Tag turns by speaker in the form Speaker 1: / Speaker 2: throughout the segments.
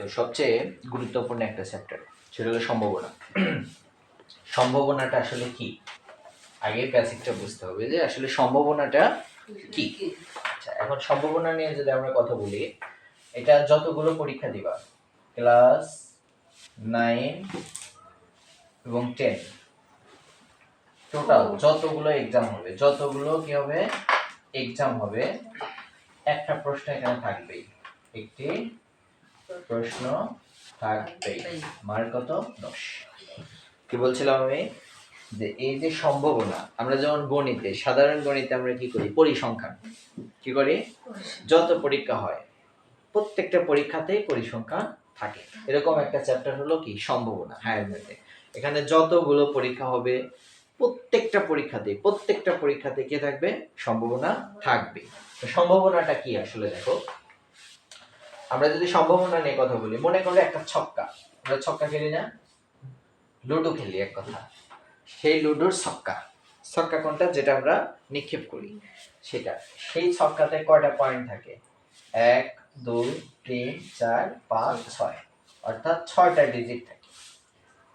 Speaker 1: দেখো সবচেয়ে গুরুত্বপূর্ণ একটা চ্যাপ্টার, সেটা হলো সম্ভাবনা। সম্ভাবনাটা আসলে কি, আগে বেসিকটা বুঝতে হবে যে আসলে সম্ভাবনাটা কি। আচ্ছা, এখন সম্ভাবনা নিয়ে যদি আমরা কথা বলি, এটা যতগুলো পরীক্ষা দিবা ক্লাস 9 এবং 10 টোটাল যতগুলো এক্সাম হবে, যতগুলো কি হবে এক্সাম হবে, একটা প্রশ্ন এখানে থাকবেই, একটি প্রশ্ন থাকবেই। মার্ক কত? 10। কি বলছিলাম আমি, যে এই যে সম্ভাবনা, আমরা যেমন গণিতে, সাধারণ গণিতে আমরা কি করি, পরিসংখ্যান কি করি, যত পরীক্ষা হয় প্রত্যেকটা পরীক্ষাতেই পরিসংখ্যান থাকে। এরকম একটা চ্যাপ্টার হলো কি সম্ভাবনা হায়ার ম্যাথে। এখানে যতগুলো পরীক্ষা হবে প্রত্যেকটা পরীক্ষাতে কি থাকবে, সম্ভাবনা থাকবে। তো সম্ভাবনাটা কি আসলে দেখো, আমরা যদি সম্ভাবনা নিয়ে কথা বলি, মনে করো একটা ছক্কা, আমরা ছক্কা খেলি না, লুডো খেলি এক কথা, সেই লুডোর ছক্কা, ছক্কা কোনটা, যেটা আমরা নিক্ষেপ করি সেটা, সেই ছক্কাতে কয়টা পয়েন্ট থাকে, 1 2 3 4 5 6, অর্থাৎ 6টা ডিজিট থাকে।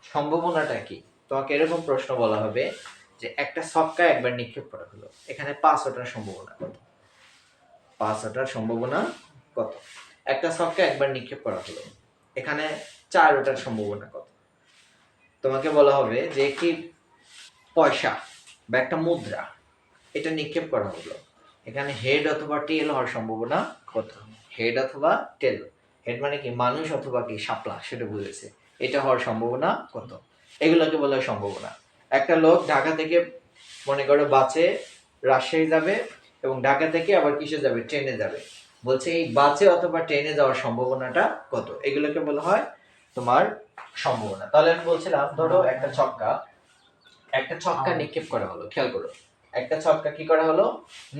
Speaker 1: সম্ভাবনাটা কি, তোমাকে এরকম প্রশ্ন বলা হবে যে একটা ছক্কা একবার নিক্ষেপ করা হলো, এখানে 5টার সম্ভাবনা কত, 5টার সম্ভাবনা কত। একটা ছক্কা একবার নিক্ষেপ করা হলো, এখানে 4টার সম্ভাবনা কত। তোমাকে বলা হবে যে একটি পয়সা বা একটা মুদ্রা, এটা নিক্ষেপ করা হলো, এখানে হেড অথবা টেল হওয়ার সম্ভাবনা কত। হেড অথবা টেল, হেড মানে কি মানুষ অথবা কি শাপলা, সেটা বুঝেছে, এটা হওয়ার সম্ভাবনা কত। এগুলোকে বলা হয় সম্ভাবনা। একটা লোক ঢাকা থেকে মনে করো বাসে রাজশাহী যাবে, এবং ঢাকা থেকে আবার কিসে যাবে, ট্রেনে যাবে, বলছে এই বাসে অথবা ট্রেনে যাওয়ার সম্ভাবনাটা কত। এগুলোকে বলা হয় তোমার সম্ভাবনা। তাহলে আমি বলছিলাম, ধরো একটা ছক্কা নিক্ষেপ করা হলো, খেয়াল করো, একটা ছক্কা কি করা হলো,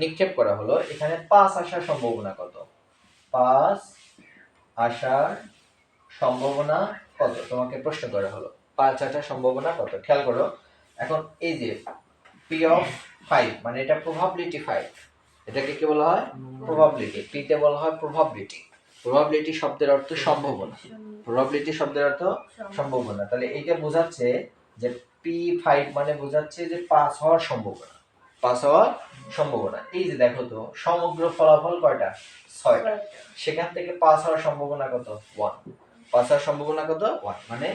Speaker 1: নিক্ষেপ করা হলো, এখানে 5 আসার সম্ভাবনা কত, 5 আসার সম্ভাবনা কত, তোমাকে প্রশ্ন করা হলো 5 আসার সম্ভাবনা কত। খেয়াল করো, এখন এই যে পি অফ 5 মানে এটা প্রবাবিলিটি 5, এটাকে কি বলা হয়, প্রবাবিলিটি। পি তে বলা হয় প্রবাবিলিটি। প্রবাবিলিটি শব্দের অর্থ সম্ভাবনা, প্রবাবিলিটি শব্দের অর্থ সম্ভাবনা। তাহলে এইটা বোঝাচ্ছে যে P5 মানে বোঝাচ্ছে যে 5 হওয়ার সম্ভাবনা, 5 হওয়ার সম্ভাবনা। এই যে দেখো তো, সমগ্র ফলাফল কয়টা, 6টা, সেখান থেকে 5 হওয়ার সম্ভাবনা কত, 1। 5 হওয়ার সম্ভাবনা কত, 1, মানে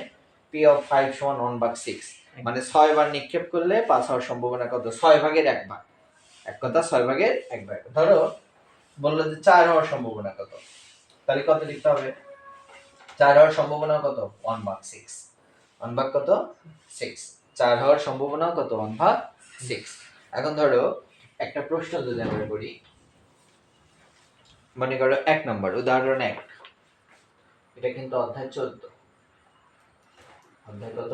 Speaker 1: P(5) = 1/6, মানে 6 বার নিক্ষেপ করলে 5 হওয়ার সম্ভাবনা কত, 6 ভাগের 1 ভাগ, এক কথা 6 ভাগের 1 ভাগ। ধরো বললো যে 4 হওয়ার সম্ভাবনা কত, তাহলে কত লিখতে হবে, 4 হওয়ার সম্ভাবনা কত, 1/6, 1 ভাগ কত, 6, 4 হওয়ার সম্ভাবনা কত, 1/6। এখন ধরো একটা প্রশ্ন যদি আমরা করি, মনে করো 1 নম্বর উদাহরণ 1, এটা কিন্তু অধ্যায় 14, অধ্যায় কত,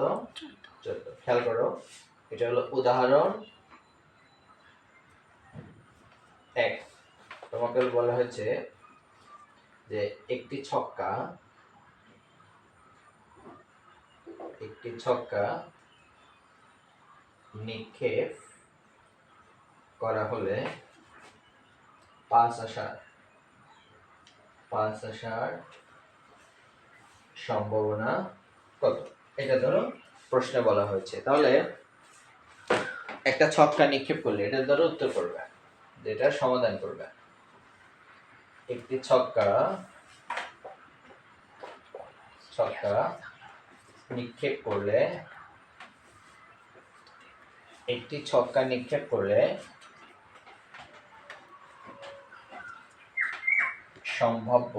Speaker 1: 14। খেয়াল করো, এটা হলো উদাহরণ 1। তোমাকে বলা হয়েছে যে একটি ছক্কা নিক্ষেপ করা হলে 5 আসার সম্ভাবনা কত, এটা ধরো প্রশ্নে বলা হয়েছে। তাহলে একটা ছক্কা নিক্ষেপ করলে এটা ধরো উত্তর করবে, যেটা সমাধান করবে। একটি ছক্কা নিক্ষেপ করলে সম্ভাব্য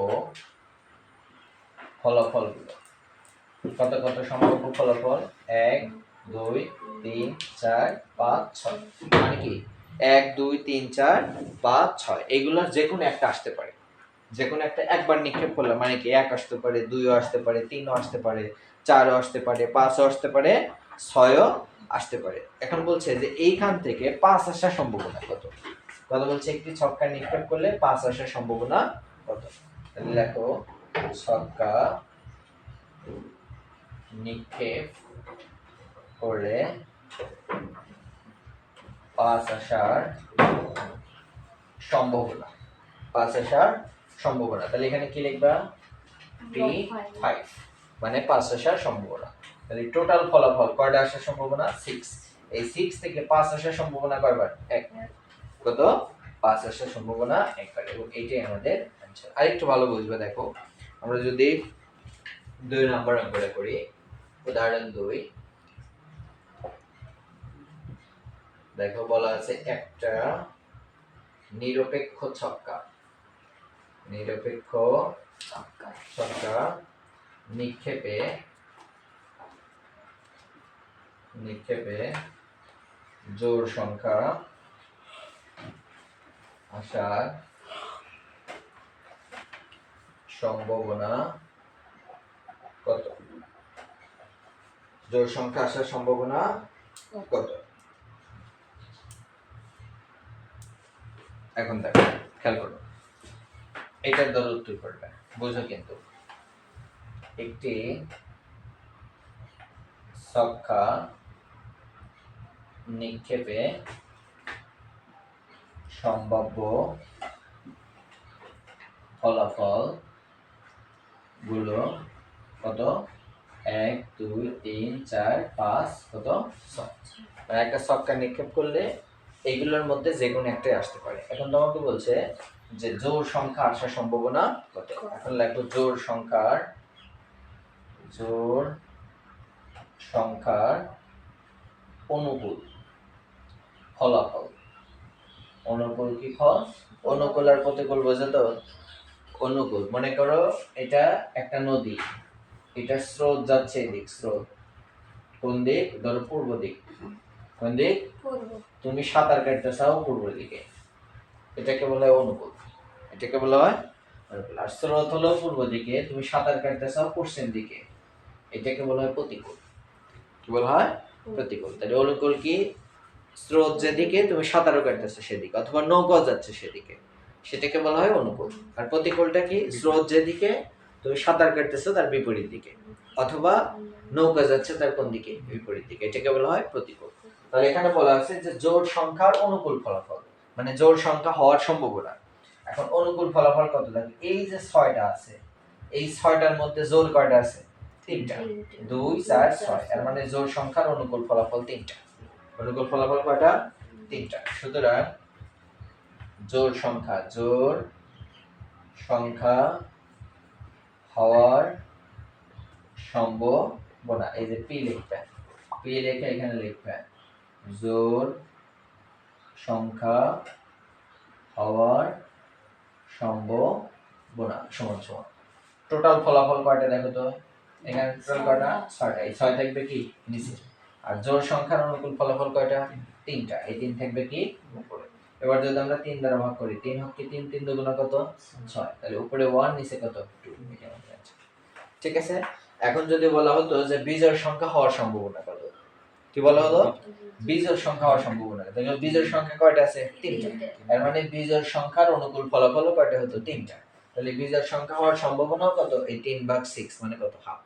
Speaker 1: ফলাফলগুলো কত কত, সম্ভাব্য ফলাফল 1 2 3 4 5 6, মানে কি 1 2 3 4 5 6, এগুলোর যে কোনো একটা আসতে পারে, যে কোনো একটা একবার নিক্ষেপ করলে মানে কি 1 আসতে পারে, 2ও আসতে পারে, 3ও আসতে পারে, 4ও আসতে পারে, 5ও আসতে পারে, 6ও আসতে পারে। এখন বলছে যে এইখান থেকে 5 আসার সম্ভাবনা কত, বলছে একটি ছক্কা নিক্ষেপ করলে 5 আসার সম্ভাবনা কত। তাহলে দেখো, ছক্কা নিক্ষেপ করলে 5 আসার সম্ভাবনা, তাহলে এখানে কি লিখবা, 5 মানে 5 আসার সম্ভাবনা। তাহলে টোটাল ফলাফল কয়টা আসার সম্ভাবনা 6। এই 6 থেকে 5 আসার সম্ভাবনা কয়বার? 1। কত? 5 আসার সম্ভাবনা 1 বার, এবং এইটাই আমাদের आंसर। আরেকটু ভালো বুঝবে, দেখো আমরা যদি 2 নাম্বার অঙ্কটা করি, উদাহরণ 2। দেখো বলা আছে একটা নিরপেক্ষ ছক্কা নিক্ষেপে জোড় সংখ্যা আসার সম্ভাবনা কত? জোড় সংখ্যা আসার সম্ভাবনা কত? এখন দেখো, খেয়াল করো, এটার দ্বারা উত্তর করবে, বুঝো কিন্তু। একটি ছক্কা নিক্ষেপে সম্ভাব্য ফলাফল গুলো কত? 1 2 3 4 5 কত? 6। একটা ছক্কা নিক্ষেপ করলে এইগুলোর মধ্যে যে কোনো একটাই আসতে পারে। এখন তোমাকে বলছে যে জোড় সংখ্যা আসার সম্ভাবনা কত। এখন লেখো জোড় সংখ্যার অনুকূল ফলাফল। অনুকূল কি ফল? অনুকূল আর প্রতিকূল বোঝো তো? অনুকূল মনে করো এটা একটা নদী, এটা স্রোত যাচ্ছে এদিক, স্রোত কোন দিক? ধরো পূর্ব দিক। কোন দিক? পূর্ব। তুমি সাঁতার কাটতে চাও পূর্ব দিকে, এটাকে বলা হয় অনুকূল। এটাকে বলা হয় অনুকূল। আর স্রোত হলো পূর্ব দিকে, তুমি সাঁতার কাটতে চাও পশ্চিম দিকে, এটাকে বলা হয় প্রতিকূল। কি বলা হয়? প্রতিকূল। তাহলে অনুকূল কি? স্রোত যেদিকে তুমি সাঁতারও কাটতেছো সেদিকে, অথবা নৌকা যাচ্ছে সেদিকে, সেটাকে বলা হয় অনুকূল। আর প্রতিকূলটা কি? স্রোত যেদিকে তুমি সাঁতার কাটতেছো তার বিপরীত দিকে, অথবা নৌকা যাচ্ছে তার কোন দিকে? বিপরীত দিকে, এটাকে বলা হয় প্রতিকূল। তাহলে এখানে বলা আছে যে জোড় সংখ্যার অনুকূল ফলাফল, মানে জোড় সংখ্যা হওয়ার সম্ভাবনা। এখন অনুকূল ফলাফল কত? দেখো এই যে 6টা আছে, এই 6টার মধ্যে জোড় কয়টা আছে? 3টা। 2 4 6, এর মানে জোড় সংখ্যার অনুকূল ফলাফল 3টা। অনুকূল ফলাফল কয়টা? 3টা। সুতরাং জোড় সংখ্যা হওয়ার সম্ভাবনা, এই যে পি লিখবে, পি লিখে এখানে লিখবে জোড় সংখ্যা হওয়ার সম্ভাবনা সমান সমান টোটাল ফলাফল কয়টা দেখো তো? এখানে টোটাল কয়টা? 6টা। এই 6 থাকবে কি নিচে, আর জোড় সংখ্যার অনুকূল ফলাফল কয়টা? 3টা। এই 3 থাকবে কি উপরে। এবার যদি আমরা 3 দ্বারা ভাগ করি, 3 হোক কি 3 3 দুগুণ কত? 6। তাহলে উপরে 1 নিচে কত? 2। ঠিক আছে। এখন যদি বলা হতো যে বিজোড় সংখ্যা হওয়ার সম্ভাবনা কত, কি বলা হলো? বিজোড় সংখ্যা হওয়ার সম্ভাবনা। তাহলে বিজোড় সংখ্যা কয়টা আছে? 3টা। এর মানে বিজোড় সংখ্যার অনুকূল ফলাফল কয়টা হতো? 3টা। তাহলে বিজোড় সংখ্যা হওয়ার সম্ভাবনা কত? এই 3/6 মানে কত? হাফ।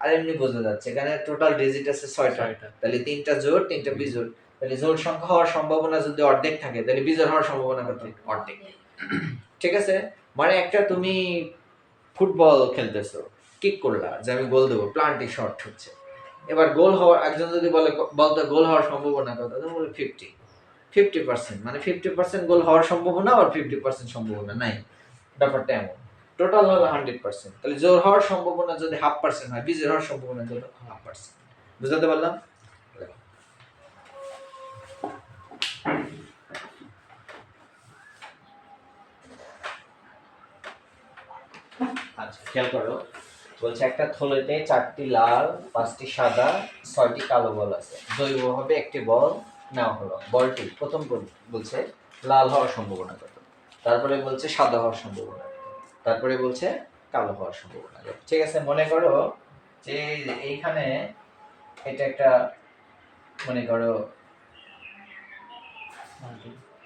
Speaker 1: আর এমনি বোঝা যাচ্ছে এখানে টোটাল ডিজিট আছে 6টা, তাহলে 3টা জোড় 3টা বিজোড়। তাহলে জোড় সংখ্যা হওয়ার সম্ভাবনা যদি অর্ধেক থাকে, তাহলে বিজোড় হওয়ার সম্ভাবনা কত? অর্ধেক। ঠিক আছে। মানে একটা তুমি ফুটবল খেলতেছো, কিক করলা যে আমি গোল দেবো, প্লান্টি শট হচ্ছে, এবার গোল হওয়ার একজন যদি বলতো গোল হওয়ার সম্ভাবনা কত, তো বলে 50%, মানে 50% গোল হওয়ার সম্ভাবনা আর 50% সম্ভাবনা নাই, ব্যাপারটা এমন। টোটাল হলো 100%, তাহলে জোর হওয়ার সম্ভাবনা যদি 0.5% হয়, বিজোড় হওয়ার সম্ভাবনা কত? 0.5%। বুঝতে পারলাম? আচ্ছা খেয়াল করো, বলছে একটা থলেতে 4টি লাল, 5টি সাদা, 6টি কালো বল আছে। জৈবভাবে একটি বল নেওয়া হলো। বলটি প্রথম বলছে লাল হওয়ার সম্ভাবনা কত, তারপরে বলছে সাদা হওয়ার সম্ভাবনা কত, তারপরে বলছে কালো হওয়ার সম্ভাবনা কত। ঠিক আছে। মনে করো যে এইখানে এটা একটা, মনে করো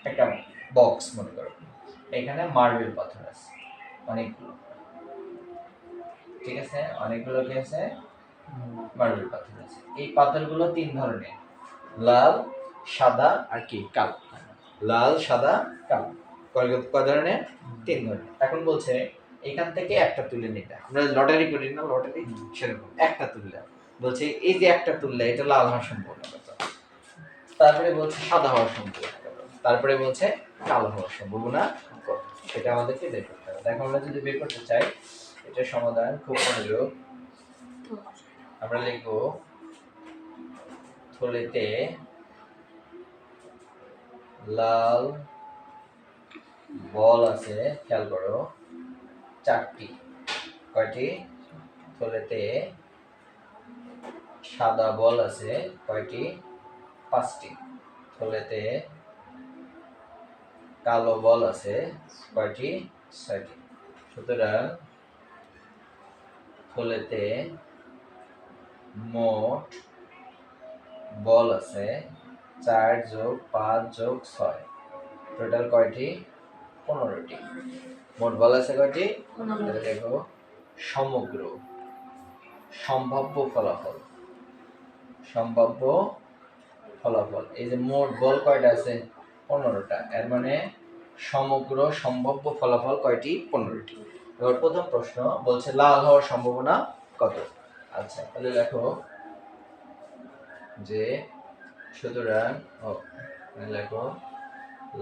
Speaker 1: একটা বক্স, মনে করো এখানে মার্বেল পাথর আছে অনেকগুলো। ঠিক আছে, অনেকগুলো কি আছে? মার্বেল পাথর আছে। এই পাথরগুলো 3 ধরনের, লাল, সাদা আর কি কালো। লাল, সাদা, কালো। কয় ধরনের? 3 ধরনের। এখন বলছে এখান থেকে একটা তুলে নিতে, আমরা লটারি করি না, লটারি সেরকম একটা তুললে বলছে এই যে একটা তুললে এটা লাল হওয়ার সম্ভাবনা কত, তারপরে বলছে সাদা হওয়ার সম্ভাবনা কত, তারপরে বলছে কালো হওয়ার সম্ভাবনা কত, সেটা আমাদেরকে বের করতে হবে। দেখো আমরা যদি বের করতে চাই এটা সমাধান খুব মনোযোগ, আমরা লিখবো থলেতে লাল বল আছে, খেয়াল করো 4টি, কয়টি? থলেতে সাদা বল আছে কয়টি? 5টি। থলেতে কালো বল আছে কয়টি? 6টি। সুতরাং থলেতে মোট বল আছে 4 যোগ 5 যোগ 6, টোটাল কয়টি? 15টি। মোট বল আছে কয়টি? দেখো সমগ্র সম্ভাব্য ফলাফল, সম্ভাব্য ফলাফল, এই যে মোট বল কয়টা আছে? 15টা, এর মানে সমগ্র সম্ভাব্য ফলাফল কয়টি? 15টি। এবার প্রথম প্রশ্ন বলছে লাল হওয়ার সম্ভাবনা কত। আচ্ছা তাহলে লেখো যে সুতরাং লেখো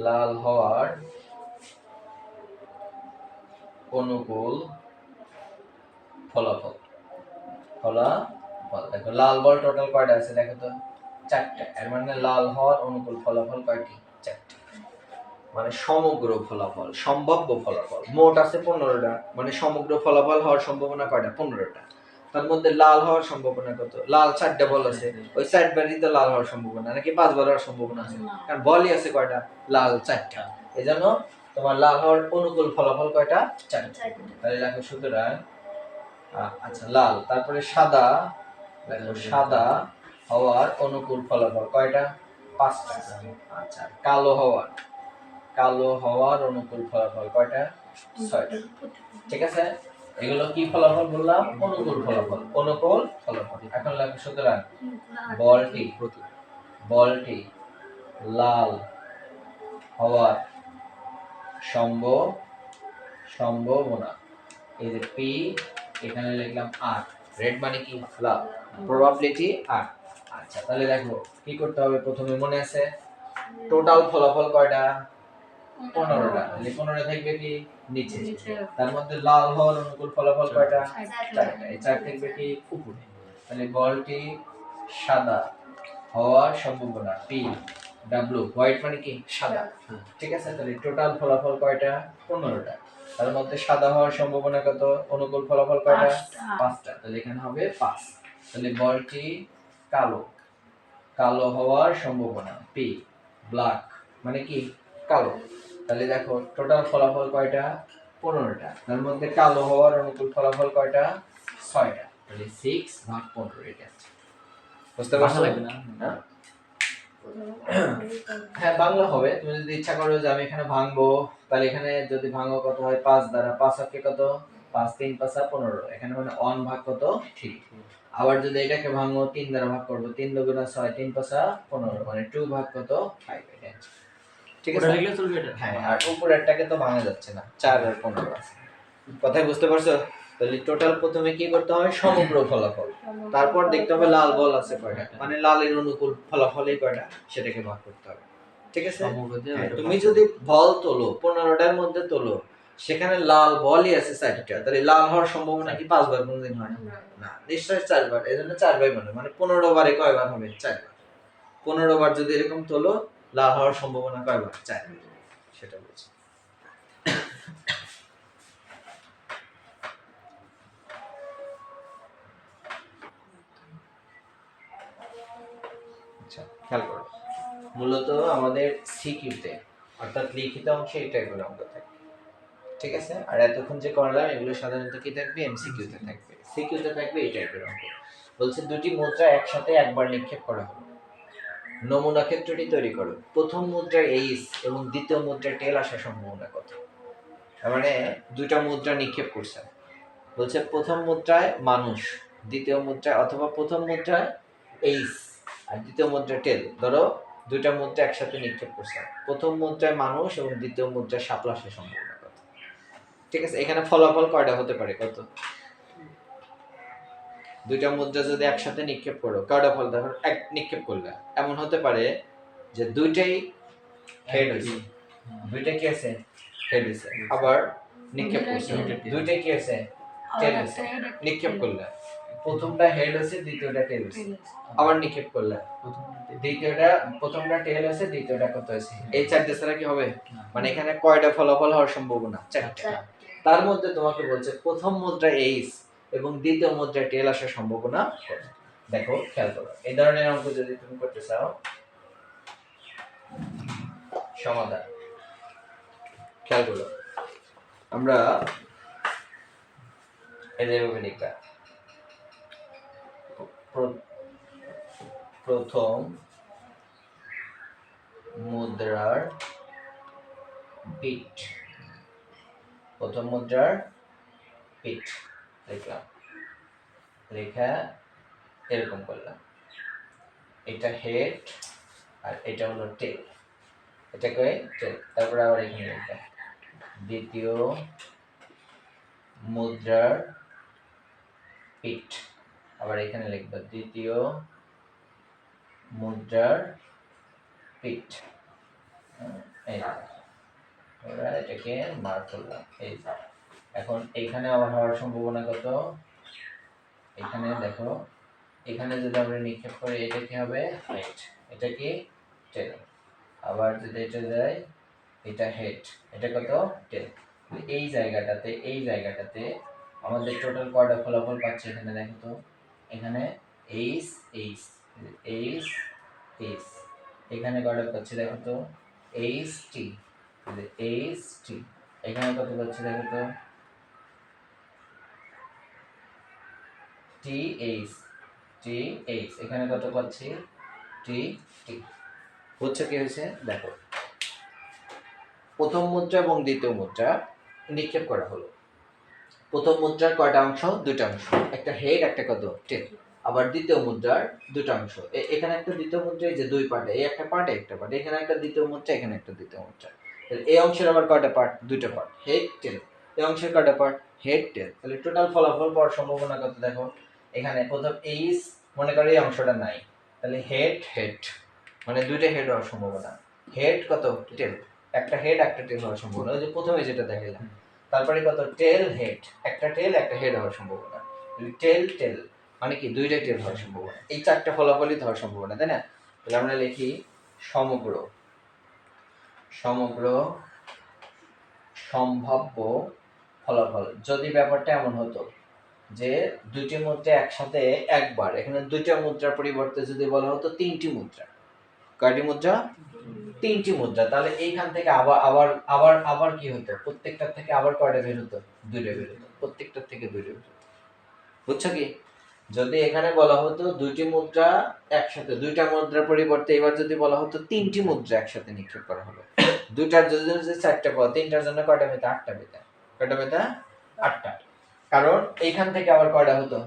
Speaker 1: লাল হওয়ার অনুকূল ফলাফল, ফলাফল দেখো লাল বল টোটাল কয়টা আছে দেখো তো? 4টা, এর মানে লাল হওয়ার অনুকূল ফলাফল কয়টি? 4টি। মানে সমগ্র ফলাফল, সম্ভাব্য ফলাফল মোট আছে 15টা, মানে সমগ্র ফলাফল হওয়ার সম্ভাবনা কয়টা? 15টা। তার মধ্যে লাল হওয়ার সম্ভাবনা কত? লাল 4টা বল আছে, ওই 4বারই তো লাল হওয়ার সম্ভাবনা, নাকি 5বার হওয়ার সম্ভাবনা আছে? কারণ বলই আছে কয়টা? লাল 4টা। এজন্য তোমার লাল হওয়ার অনুকূল ফলাফল কয়টা? 4টা। তাহলে লেখো সুতরাং আচ্ছা লাল, তারপরে সাদা, দেখো সাদা হওয়ার অনুকূল ফলাফল কয়টা? 5টা। আচ্ছা কালো হওয়ার অনুকূল ফলাফল কয়টা? 6টা। ঠিক আছে, এগুলো কি ফলাফল বললাম? অনুকূল ফলাফল, অনুকূল ফলাফল। এখন লেখো সুতরাং বলটি লাল হওয়ার সম্ভাবনা, এই যে পি এখানে লিখলাম আর, রেড মানে কি? লাল, প্রবাবিলিটি আর। আচ্ছা তাহলে দেখো কি করতে হবে, প্রথমে মনে আছে টোটাল ফলাফল কয়টা? 15টা, তাহলে 15 থাকবে কি নিচে, তার মধ্যে লাল হওয়ার অনুকূল ফলাফল কয়টা? 4টা, এই 4 থাকবে কি উপরে। তাহলে বলটি সাদা হওয়ার সম্ভাবনা পি ডাব্লিউ, হোয়াইট মানে কি? সাদা। ঠিক আছে, তাহলে টোটাল ফলাফল কয়টা? 15টা, তার মধ্যে সাদা হওয়ার সম্ভাবনা কত? অনুকূল ফলাফল কয়টা? 5টা, তাহলে এখানে হবে 5। তাহলে বলটি কালো হওয়ার সম্ভাবনা পি ব্ল্যাক মানে কি? কালো। তাহলে দেখো টোটাল ফলাফল কয়টা? 15টা, তার মধ্যে কালো হওয়ার অনুকূল ফলাফল কয়টা? 6টা, তাহলে 6/15 এটা। বুঝতে পারছো? হ্যাঁ বাংলা হবে, তুমি যদি ইচ্ছা করো যে আমি এখানে ভাঙবো, তাহলে এখানে যদি ভাঙো কত হয়? 5 দ্বারা, 5 আর কত? 5 3 5 15, এখানে মানে 1 ভাগ কত? 3। আবার যদি এটাকে ভাঙো 3 দ্বারা ভাগ করব, 3 দুগুণা 6, 3 5 15, মানে 2 ভাগ কত? 5। এটা ঠিক আছে, লিখলে চলবে এটা? হ্যাঁ, আর উপরেরটাকে তো ভাঙা যাচ্ছে না, 4 আর 15 আছে। কথাই বুঝতে পারছো? তাহলে টোটাল প্রথমে কি করতে হবে? সমগ্র ফলাফল, তারপর দেখতে হবে লাল বল আছে কয়টা, মানে লালের অনুকূল ফলাফলই কয়টা সেটাকে ভাগ করতে হবে। ঠিক আছে, তুমি যদি বল তোলো 15টার মধ্যে তোলো, সেখানে লাল বলই আছে 4টা, তাহলে লাল হওয়ার সম্ভাবনা কি 5বার কোনদিন হয়? না, নিশ্চয়ই 4বার। এজন্য 4বার মানে 15 বারে কয়বার হবে? 4বার। 15 বার যদি এরকম তোলো, লাল হওয়ার সম্ভাবনা কয়বার? 4। সেটা বলছি। আচ্ছা খেয়াল করো, মূলত আমাদের সিকিউতে অর্থাৎ লিখিত অংশে এই টাইপের অঙ্ক থাকে। ঠিক আছে, আর এতক্ষণ যে করলাম এগুলো সাধারণত কি থাকবে? এমসিকিউতে থাকবে। সিকিউতে থাকবে এই টাইপের অঙ্ক। বলছে দুটি মুদ্রা একসাথে একবার নিক্ষেপ করা হলো, নমুনা ক্ষেত্রটি তৈরি করো। প্রথম মুদ্রার এইস এবং দ্বিতীয় মুদ্রার টেল আসার সম্ভাবনা কত? তার মানে দুইটা মুদ্রা নিক্ষেপ করছে, বলছে প্রথম মুদ্রায় মানুষ, দ্বিতীয় মুদ্রায় অথবা প্রথম মুদ্রায় এইস আর দ্বিতীয় মুদ্রায় টেল, ধরো দুইটা মুদ্রা একসাথে নিক্ষেপ করছে, প্রথম মুদ্রায় মানুষ এবং দ্বিতীয় মুদ্রায় শাপলা আসার সম্ভাবনা কত? ঠিক আছে, এখানে ফলাফল কয়টা হতে পারে কত? দুইটা মুদ্রা যদি একসাথে নিক্ষেপ করো কয়টা ফল দেখো? এক নিক্ষেপ করলে এমন হতে পারে যে দুইটাই হেড হইছে, দুইটা কি আছে? হেড হইছে। আবার নিক্ষেপ করছে, দুইটা কি আছে? টেল হইছে। নিক্ষেপ করলে প্রথমটা হেড হইছে, দ্বিতীয়টা টেল হইছে। আবার নিক্ষেপ করলে দ্বিতীয়টা, প্রথমটা টেল হইছে, দ্বিতীয়টা কত হইছে? এই চারটে ছাড়া কি হবে? মানে এখানে কয়টা ফলাফল হওয়ার সম্ভাবনা? চারটে। তার মধ্যে তোমাকে বলছে প্রথম মুদ্রা এইস এবং দ্বিতীয় মুদ্রা টেল আসার সম্ভাবনা কত? দেখো খেয়াল করো, এই ধরনের অঙ্ক যদি তুমি করতে চাও, সমাধান খেয়াল করো, আমরা এভাবে লিখবা, প্রথম মুদ্রার পিঠ, প্রথম মুদ্রার পিঠ লিখলাম, লেখা এরকম করলাম, এটা হেড আর এটা হলো টেল, এটাকে টেল। তারপরে আবার এখানে লিখলাম দ্বিতীয় মুদ্রার পিঠ, আবার এখানে লিখবা দ্বিতীয় মুদ্রার পিঠ। আমরা এটাকে মার্ক করলাম। এই এখন এখানে আবার হওয়ার সম্ভাবনা কত? এখানে দেখো, এখানে যদি আমরা নিক্ষেপ করি এটা কি হবে? হেড, এটা কি? টেল। আবার যদি এটা যায়, এটা হেড, এটা কত? টেল। এই জায়গাটাতে আমাদের টোটাল কয়টা ফলাফল পাচ্ছে এখানে দেখো তো, এখানে এইস এইস এইস এইস, এখানে কয়টা পাচ্ছে দেখো তো? এইচ টি, এইচ টি, এখানে কত পাচ্ছে দেখো তো? টি এইচ, টি এইচ, এখানে কত পাচ্ছি? টি টি। হচ্ছে কি হয়েছে দেখো, প্রথম মুদ্রা এবং দ্বিতীয় মুদ্রা নিক্ষেপ করা হলো। প্রথম মুদ্রার কয়টা অংশ? দুইটা অংশ, একটা হেড একটা কত? টেল। আবার দ্বিতীয় মুদ্রার দুটো অংশ, এখানে একটা দ্বিতীয় মুদ্রা, এই যে দুই পার্টে, এই একটা পার্ট একটা পার্ট, এখানে একটা দ্বিতীয় মুদ্রা, এখানে একটা দ্বিতীয় মুদ্রা। এই অংশের আবার কয়টা পার্ট? দুইটা পার্ট, হেড টেল। এই অংশের কয়টা পার্ট? হেড টেল। তাহলে টোটাল ফলাফল পাওয়ার সম্ভাবনা কত দেখো, এখানে প্রথম এইস, মনে করো এই অংশটা নাই, তাহলে হেড হেড, মানে দুইটা হেড হওয়ার সম্ভাবনা। হেড কত? টেল, একটা হেড একটা টেল হওয়ার সম্ভাবনা, ওই যে প্রথমে যেটা দেখাইলাম। তারপরে কত? টেল হেড, একটা টেল একটা হেড হওয়ার সম্ভাবনা। টেল টেল মানে কি? দুইটা টেল হওয়ার সম্ভাবনা। এই চারটা ফলাফলই হওয়ার সম্ভাবনা, তাই না? তাহলে আমরা লিখি সমগ্র সমগ্র সম্ভাব্য ফলাফল। যদি ব্যাপারটা এমন হতো যে দুইটি মুদ্রা একসাথে একবার, এখানে দুইটা মুদ্রার পরিবর্তে যদি বলা হতো তিনটি মুদ্রা, কয়টি মুদ্রা? তিনটি মুদ্রা, তাহলে এইখান থেকে আবার আবার আবার আবার কি হতো? প্রত্যেকটার থেকে আবার কয়টা বের হতো? দুইটা বের হতো, প্রত্যেকটার থেকে দুইটা বের হতো। বুঝছো কি? যদি এখানে বলা হতো দুইটি মুদ্রা একসাথে, দুইটা মুদ্রার পরিবর্তে এবার যদি বলা হতো তিনটি মুদ্রা একসাথে নিক্ষেপ করা হলো, দুইটার জন্য যে চারটা পাওয়া, তিনটার জন্য কয়টা পেতে? আটটা পেতে। কয়টা পেতে? আটটা। কারণ এইখান থেকে আবার কয়টা হতো?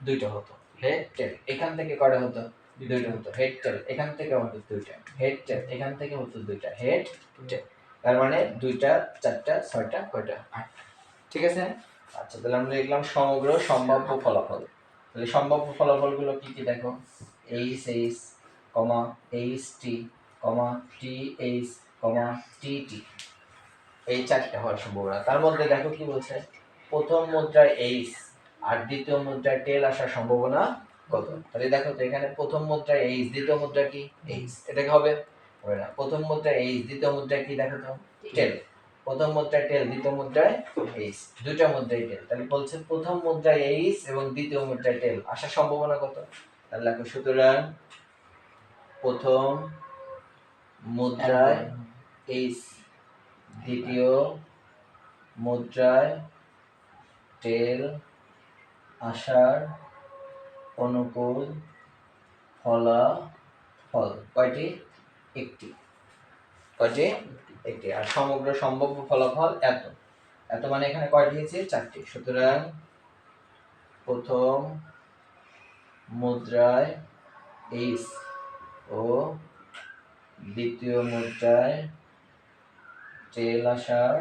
Speaker 1: দুইটা হতো, হেড টেল। এখান থেকে কয়টা হতো? দুইটা হতো, হেড টেল। এখান থেকে হতো দুইটা, হেড টেল। এখান থেকে হতো দুইটা, হেড টেল। তার মানে দুইটা, চারটা, ছয়টা, কয়টা? আটটা। ঠিক আছে? আচ্ছা, তাহলে আমরা লিখলাম সমগ্র সম্ভাব্য ফলাফল। তাহলে সম্ভাব্য ফলাফলগুলো কি কি দেখো, H H comma H T comma T H comma T T, এই চারটে হওয়ার সম্ভাবনা। তার মধ্যে দেখো কি বলছে, প্রথম মুদ্রায় এইচ আর দ্বিতীয় মুদ্রায় টেল আসার সম্ভাবনা কত? তাহলে দেখো তো, এখানে প্রথম মুদ্রায় এইচ, দ্বিতীয় মুদ্রা কি? এইচ, এটা কি হবে? হবে না। প্রথম মুদ্রায় এইচ, দ্বিতীয় মুদ্রায় কি দেখো তো? টেল। প্রথম মুদ্রায় টেল, দ্বিতীয় মুদ্রায় এইচ, দুইটা মুদ্রায় টেল। তাহলে বলছে প্রথম মুদ্রায় এইচ এবং দ্বিতীয় মুদ্রায় টেল আসার সম্ভাবনা কত? তাহলে দেখো, সুতরাং প্রথম মুদ্রায় এইচ, দ্বিতীয় মুদ্রায় টেল আসার অনুকূল ফলাফল কয়টি? একটি। কয়টি? একটি। আর সমগ্র সম্ভাব্য ফলাফল এত। এত মানে এখানে কয়টি হয়েছে? চারটি। সুতরাং প্রথম মুদ্রায় এইচ ও দ্বিতীয় মুদ্রায় টেল আসার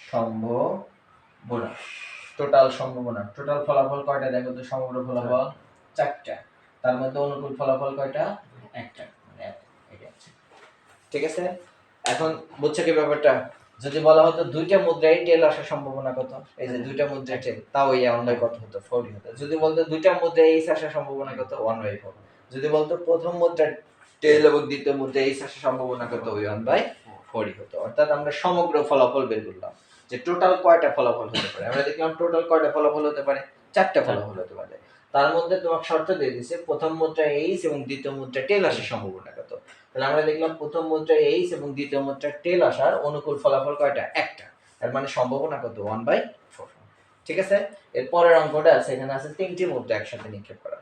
Speaker 1: সম্ভাবনা, টোটাল সম্ভাবনা, টোটাল ফলাফল কয়টা দেখো তো? সমগ্র ফলাফল 4টা, তার মধ্যে অনুকূল ফলাফল কয়টা? একটা, মানে এটা আছে। ঠিক আছে, এখন বুঝছো কি ব্যাপারটা? যদি বলা হতো দুইটা মুদ্রায় টেল আসার সম্ভাবনা কত, এই যে দুইটা মুদ্রায় টেল, তাও এই অন্যায় কত হতো? 40 হতো। যদি বলতো দুইটা মুদ্রায় এইচ আসার সম্ভাবনা কত? 1/4। যদি বলতো প্রথম মুদ্রায় টেল এবং দ্বিতীয় মুদ্রায় এইচ আসার সম্ভাবনা কত? ওই 1/40 হতো। অর্থাৎ আমরা সমগ্র ফলাফল বের করলাম যে টোটাল কয়টা ফলাফল হতে পারে। আমরা দেখলাম টোটাল কয়টা ফলাফল হতে পারে? 4টা ফলাফল হতে পারে। তার মধ্যে তোমাকে শর্ত দিয়ে দিয়েছে প্রথম মুদ্রায় এইচ এবং দ্বিতীয় মুদ্রায় টেল আসার সম্ভাবনা কত। তাহলে আমরা দেখলাম প্রথম মুদ্রায় এইচ এবং দ্বিতীয় মুদ্রায় টেল আসার অনুকূল ফলাফল কয়টা? একটা। এর মানে সম্ভাবনা কত? 1/4। ঠিক আছে, এর পরের অঙ্কটা আছে, এখানে আছে 3টি মুদ্রা একসাথে নিক্ষেপ করা।